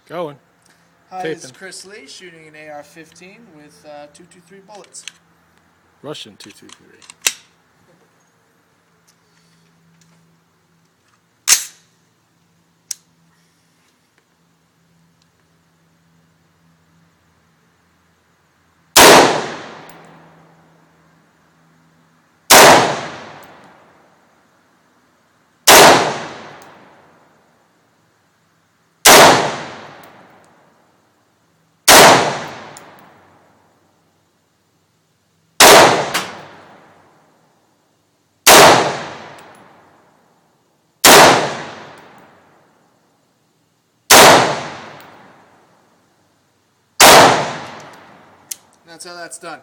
Going. Hi, this is Taping. Chris Lee shooting an AR-15 with 223 bullets. Russian 223. That's how that's done.